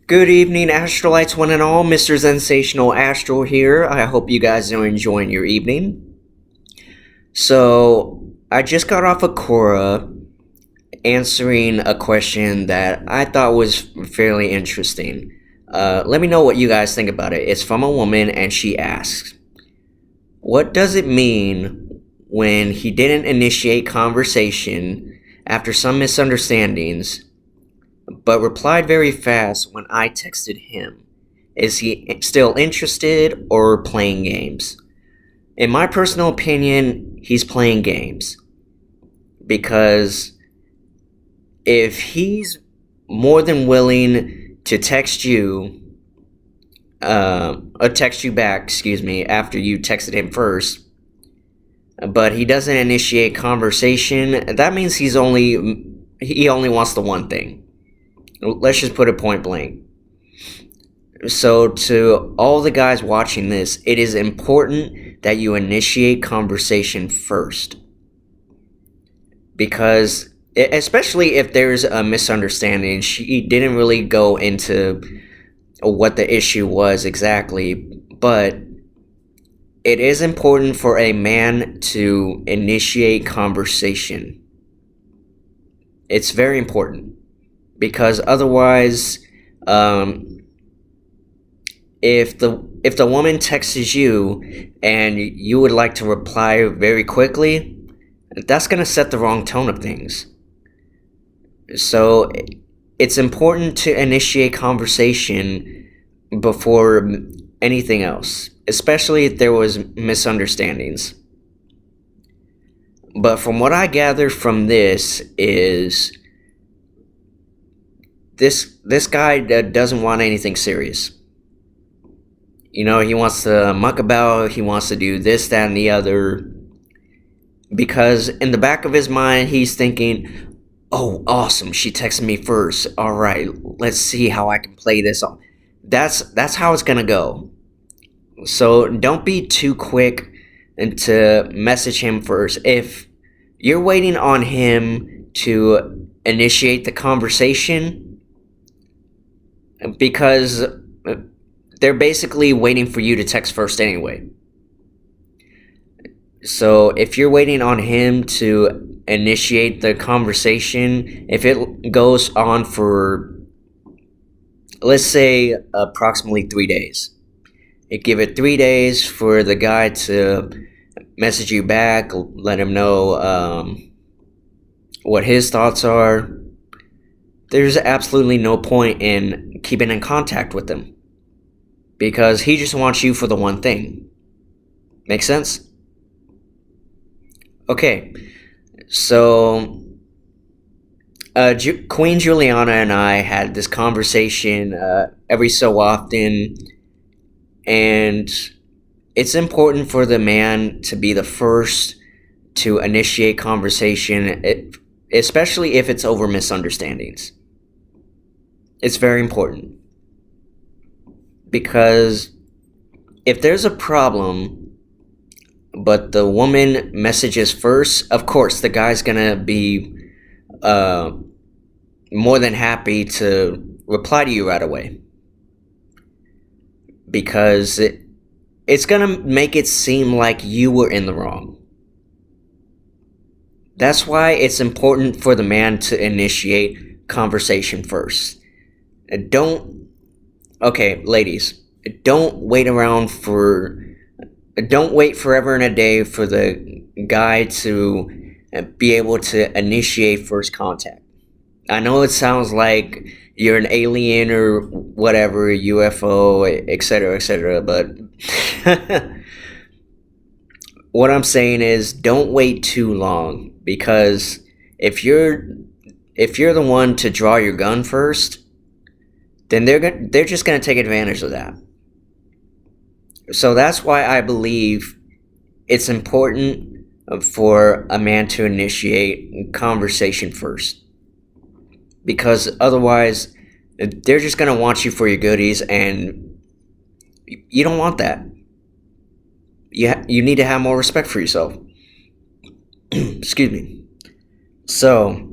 Good evening, Astrolites, one and all. Mr. Sensational Astral here. I hope you guys are enjoying your evening. So, I just got off of Quora answering a question that I thought was fairly interesting. Let me know what you guys think about it. It's from a woman, and she asks, what does it mean when he didn't initiate conversation after some misunderstandings, but replied very fast when I texted him? Is he still interested or playing games? In my personal opinion, he's playing games. Because if he's more than willing to text you, or text you back, excuse me, after you texted him first, but he doesn't initiate conversation, that means he only wants the one thing. Let's just put it point blank. So, to all the guys watching this, it is important that you initiate conversation first. Because, especially if there's a misunderstanding, she didn't really go into what the issue was exactly, but it is important for a man to initiate conversation. It's very important. Because otherwise, if the woman texts you and you would like to reply very quickly, that's going to set the wrong tone of things. So it's important to initiate conversation before anything else, especially if there was misunderstandings. But from what I gather from this is this guy doesn't want anything serious. You know, he wants to muck about, he wants to do this, that, and the other. Because in the back of his mind, he's thinking, oh, awesome, she texted me first. All right, let's see how I can play this off. That's how it's going to go. So don't be too quick to message him first. If you're waiting on him to initiate the conversation, because they're basically waiting for you to text first anyway. So if you're waiting on him to initiate the conversation, if it goes on for, let's say, approximately 3 days, give it 3 days for the guy to message you back, let him know what his thoughts are. There's absolutely no point in keeping in contact with him. Because he just wants you for the one thing. Make sense? Okay, so Queen Juliana and I had this conversation every so often, and it's important for the man to be the first to initiate conversation, especially if it's over misunderstandings. It's very important. Because if there's a problem, but the woman messages first, of course, the guy's gonna be more than happy to reply to you right away. Because it's gonna make it seem like you were in the wrong. That's why it's important for the man to initiate conversation first. Okay, ladies, don't wait forever and a day for the guy to be able to initiate first contact. I know it sounds like you're an alien or whatever, UFO, etc., but what I'm saying is don't wait too long, because if you're the one to draw your gun first, then they're just going to take advantage of that. So that's why I believe it's important for a man to initiate conversation first. Because otherwise, they're just going to want you for your goodies, and you don't want that. You need to have more respect for yourself. Excuse me. So,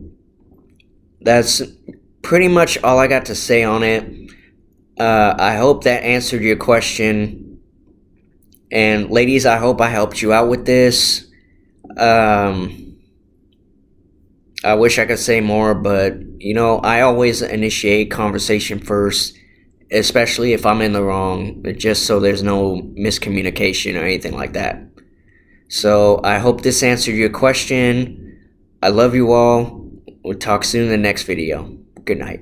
that's pretty much all I got to say on it. I hope that answered your question. And ladies, I hope I helped you out with this. Um, I wish I could say more, but I always initiate conversation first, especially if I'm in the wrong, just so there's no miscommunication or anything like that. So I hope this answered your question. I love you all. We'll talk soon in the next video. Good night.